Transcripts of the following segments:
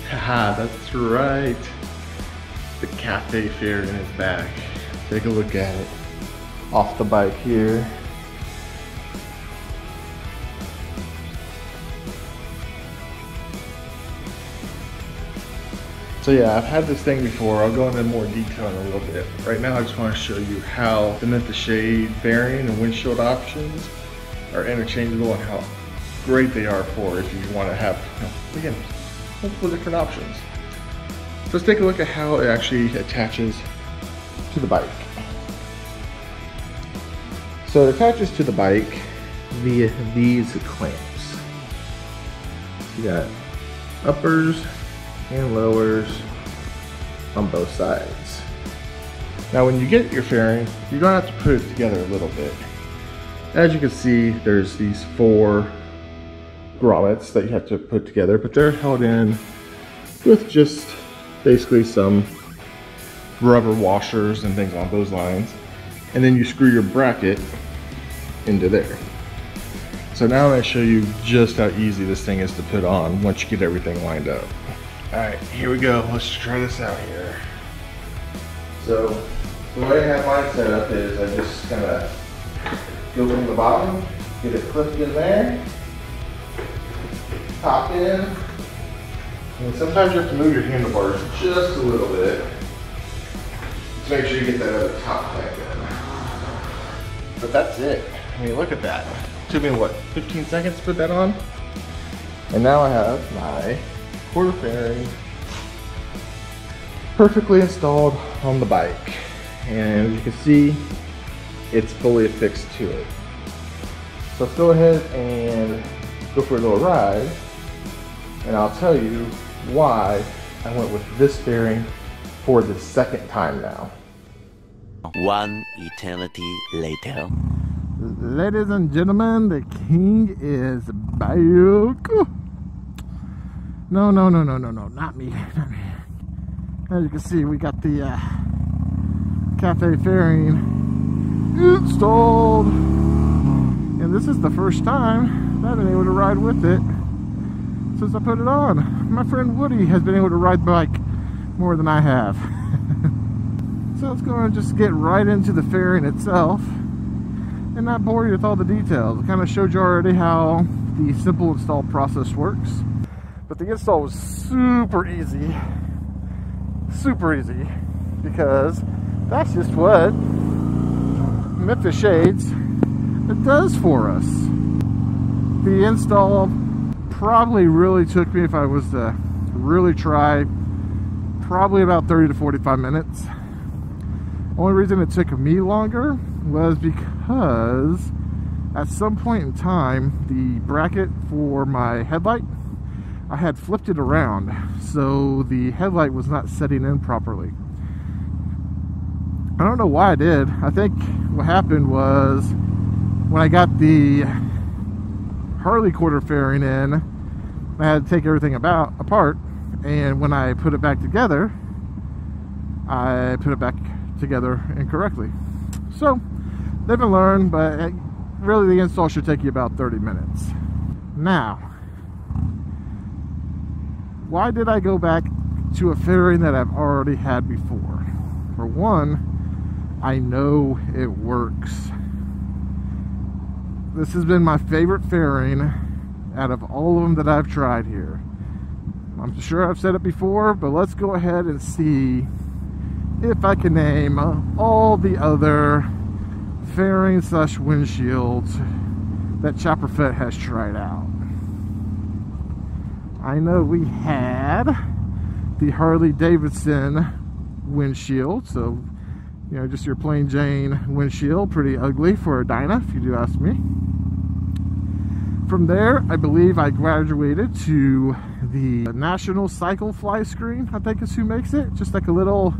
Haha, that's right. The cafe fairing is back. Take a look at it. Off the bike here. So yeah, I've had this thing before. I'll go into more detail in a little bit. Right now I just want to show you how the Memphis Shades fairing and windshield options are interchangeable and how great they are for if you want to have, again, multiple different options. So let's take a look at how it actually attaches to the bike. So it attaches to the bike via these clamps. You got uppers and lowers on both sides. Now when you get your fairing, you're gonna have to put it together a little bit. As you can see, there's these 4 grommets that you have to put together, but they're held in with just basically some rubber washers and things on those lines. And then you screw your bracket into there. So now I'm going to show you just how easy this thing is to put on once you get everything lined up. Alright, here we go. Let's try this out here. So the way I have mine set up is I just kind of go from the bottom, get it clipped in there, pop in, and sometimes you have to move your handlebars just a little bit to make sure you get that other top clamp in. But that's it. I mean, look at that. It took me, what, 15 seconds to put that on? And now I have my quarter fairing perfectly installed on the bike. And as you can see, it's fully affixed to it. So let's go ahead and go for a little ride, and I'll tell you why I went with this fairing for the second time now. One eternity later. Ladies and gentlemen, the king is back. No, not me. As you can see, we got the cafe fairing installed, and this is the first time that I've been able to ride with it since I put it on. My friend Woody has been able to ride the bike more than I have. So let's go and just get right into the fairing itself and not bore you with all the details. I kind of showed you already how the simple install process works, but the install was super easy, because that's just what Memphis Shades does for us. The install probably really took me, if I was to really try, probably about 30 to 45 minutes. Only reason it took me longer was because at some point in time, the bracket for my headlight, I had flipped it around, so the headlight was not setting in properly. I don't know why I did. I think what happened was when I got the Harley quarter fairing in, I had to take everything apart, and when I put it back together, I put it back together incorrectly. So, live and learn, but really the install should take you about 30 minutes. Now, why did I go back to a fairing that I've already had before? For one, I know it works. This has been my favorite fairing out of all of them that I've tried here. I'm sure I've said it before, but let's go ahead and see if I can name all the other fairing slash windshields that Chopper Fit has tried out. I know we had the Harley Davidson windshield, so you know, just your plain Jane windshield, pretty ugly for a Dyna if you do ask me. From there, I believe I graduated to the National Cycle Fly Screen, I think is who makes it. Just like a little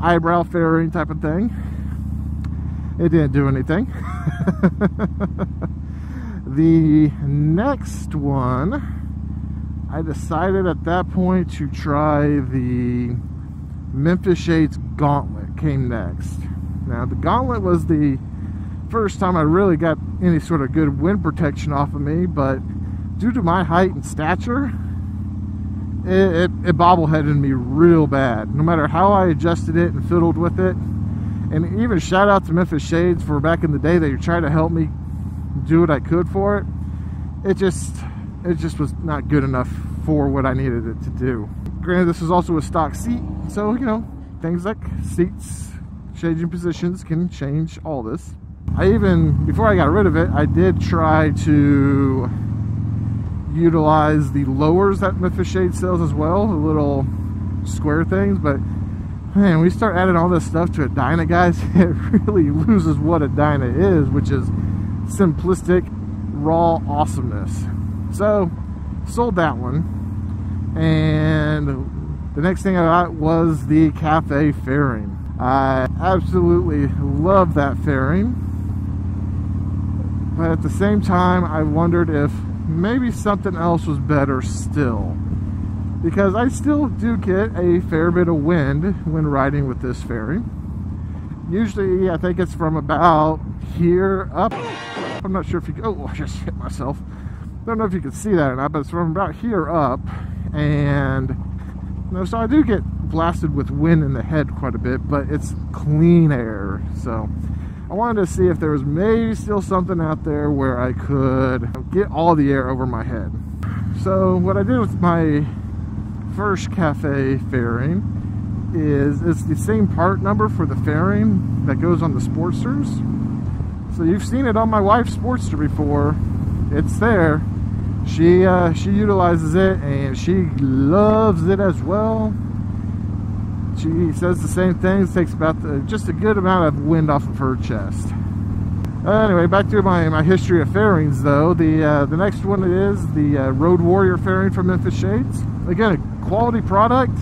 eyebrow fairing type of thing. It didn't do anything. The next one, I decided at that point to try the Memphis Shades Gauntlet came next. Now the Gauntlet was the first time I really got any sort of good wind protection off of me, but due to my height and stature, it bobbleheaded me real bad. No matter how I adjusted it and fiddled with it. And even shout out to Memphis Shades for back in the day, they tried to help me do what I could for it. It just was not good enough for what I needed it to do. Granted, this is also a stock seat, so you know, things like seats, changing positions can change all this. I even, before I got rid of it, I did try to utilize the lowers that Memphis Shades sells as well, the little square things, but man, we start adding all this stuff to a Dyna, guys, it really loses what a Dyna is, which is simplistic, raw awesomeness. So, sold that one, and the next thing I got was the Cafe Fairing. I absolutely love that fairing, but at the same time, I wondered if maybe something else was better still. Because I still do get a fair bit of wind when riding with this fairing. Usually, I think it's from about here up. I'm not sure if you can, oh, I just hit myself. Don't know if you can see that or not, but it's from about here up. And, you know, so I do get blasted with wind in the head quite a bit, but it's clean air. So I wanted to see if there was maybe still something out there where I could get all the air over my head. So what I did with my first Cafe Fairing is it's the same part number for the fairing that goes on the Sportsters. So you've seen it on my wife's Sportster before. It's there. She utilizes it and she loves it as well. She says the same things. Takes about just a good amount of wind off of her chest. Anyway, back to my history of fairings though. The next one is the Road Warrior fairing from Memphis Shades. Again, a quality product,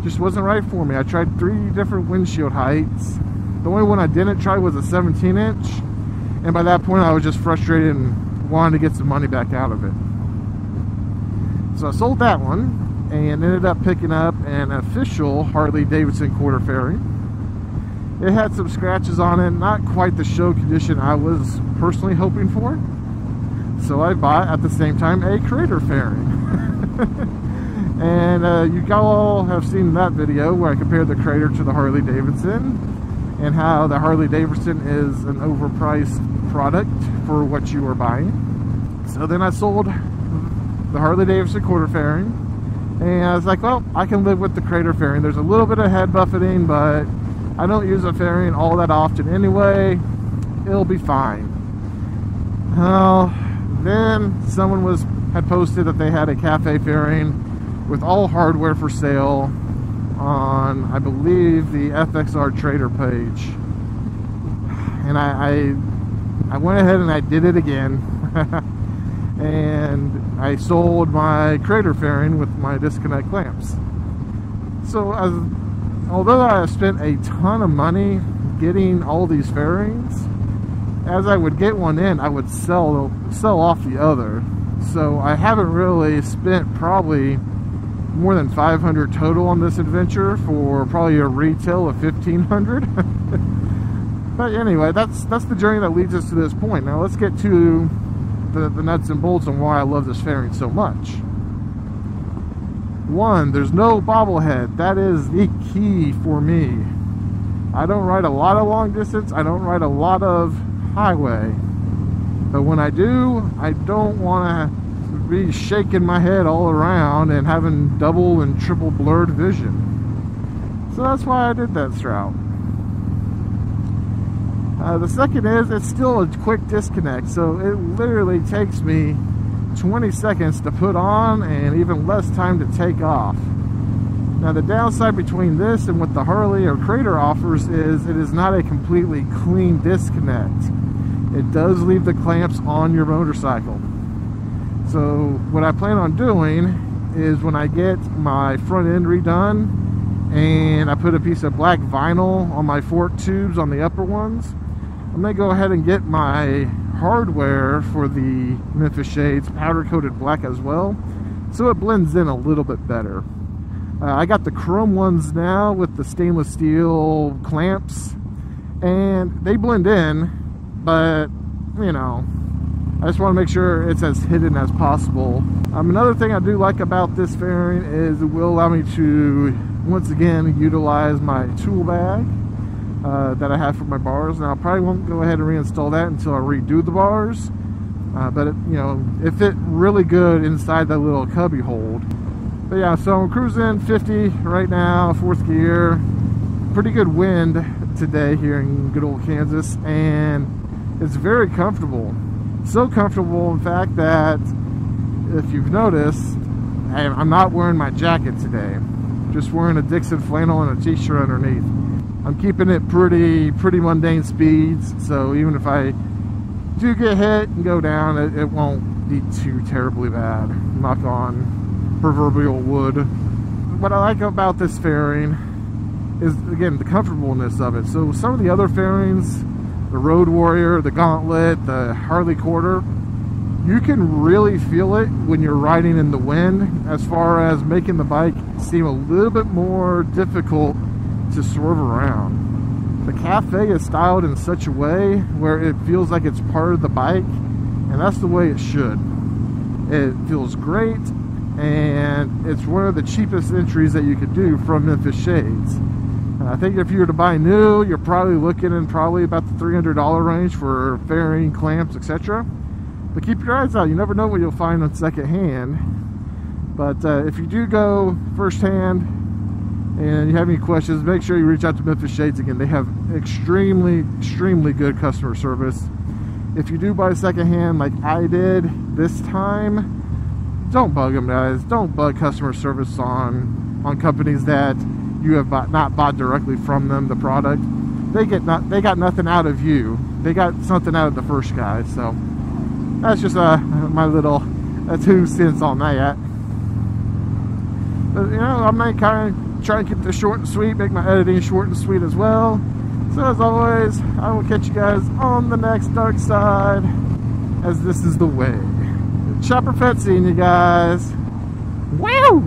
just wasn't right for me. I tried 3 different windshield heights. The only one I didn't try was a 17-inch, and by that point I was just frustrated and wanted to get some money back out of it. So I sold that one and ended up picking up an official Harley Davidson quarter fairing. It had some scratches on it, not quite the show condition I was personally hoping for. So I bought at the same time a crater fairing. And you all have seen that video where I compared the crater to the Harley Davidson and how the Harley Davidson is an overpriced product for what you are buying. So then I sold the Harley Davidson quarter fairing, and I was like, well, I can live with the crater fairing. There's a little bit of head buffeting, but I don't use a fairing all that often anyway. It'll be fine. Well, then someone had posted that they had a Cafe Fairing with all hardware for sale on, I believe, the FXR Trader page. And I went ahead and I did it again. And I sold my crater fairing with my disconnect clamps. So although I have spent a ton of money getting all these fairings, as I would get one in, I would sell off the other. So I haven't really spent probably more than $500 total on this adventure for probably a retail of $1,500. But anyway, that's the journey that leads us to this point. Now let's get to the nuts and bolts on why I love this fairing so much. One, there's no bobblehead. That is the key for me. I don't ride a lot of long distance. I don't ride a lot of highway. But when I do, I don't want to be shaking my head all around and having double and triple blurred vision. So that's why I did that route. The second is it's still a quick disconnect, so it literally takes me 20 seconds to put on and even less time to take off. Now the downside between this and what the Harley or Crater offers is it is not a completely clean disconnect. It does leave the clamps on your motorcycle. So what I plan on doing is when I get my front end redone and I put a piece of black vinyl on my fork tubes on the upper ones, I'm going to go ahead and get my hardware for the Memphis Shades powder coated black as well, so it blends in a little bit better. I got the chrome ones now with the stainless steel clamps, and they blend in, but you know, I just want to make sure it's as hidden as possible. Another thing I do like about this fairing is it will allow me to once again utilize my tool bag that I have for my bars. Now I probably won't go ahead and reinstall that until I redo the bars, but it, you know, it fit really good inside that little cubby hold. But yeah, so I'm cruising 50 right now, 4th gear. Pretty good wind today here in good old Kansas, and it's very comfortable. So comfortable, in fact, that if you've noticed, I'm not wearing my jacket today. Just wearing a Dixon flannel and a t-shirt underneath. I'm keeping it pretty mundane speeds, so even if I do get hit and go down, it won't be too terribly bad. Knock on proverbial wood. What I like about this fairing is, again, the comfortableness of it. So some of the other fairings, the Road Warrior, the Gauntlet, the Harley Quarter, you can really feel it when you're riding in the wind, as far as making the bike seem a little bit more difficult to swerve around. The Cafe is styled in such a way where it feels like it's part of the bike, and that's the way it should. It feels great, and it's one of the cheapest entries that you could do from Memphis Shades. And I think if you were to buy new, you're probably looking in probably about the $300 range for fairing, clamps, etc. But keep your eyes out. You never know what you'll find on second hand. But if you do go first hand and you have any questions, make sure you reach out to Memphis Shades. Again, they have extremely good customer service. If you do buy second hand like I did this time, don't bug them, guys. Don't bug customer service on companies that you have not bought directly from them the product. They got nothing out of you. They got something out of the first guy. So that's just my little 2 cents on that. But you know, I might kind of try and keep this short and sweet, make my editing short and sweet as well. So as always, I will catch you guys on the next dark side, as this is the way. Chopper Fett seeing you guys. Wow!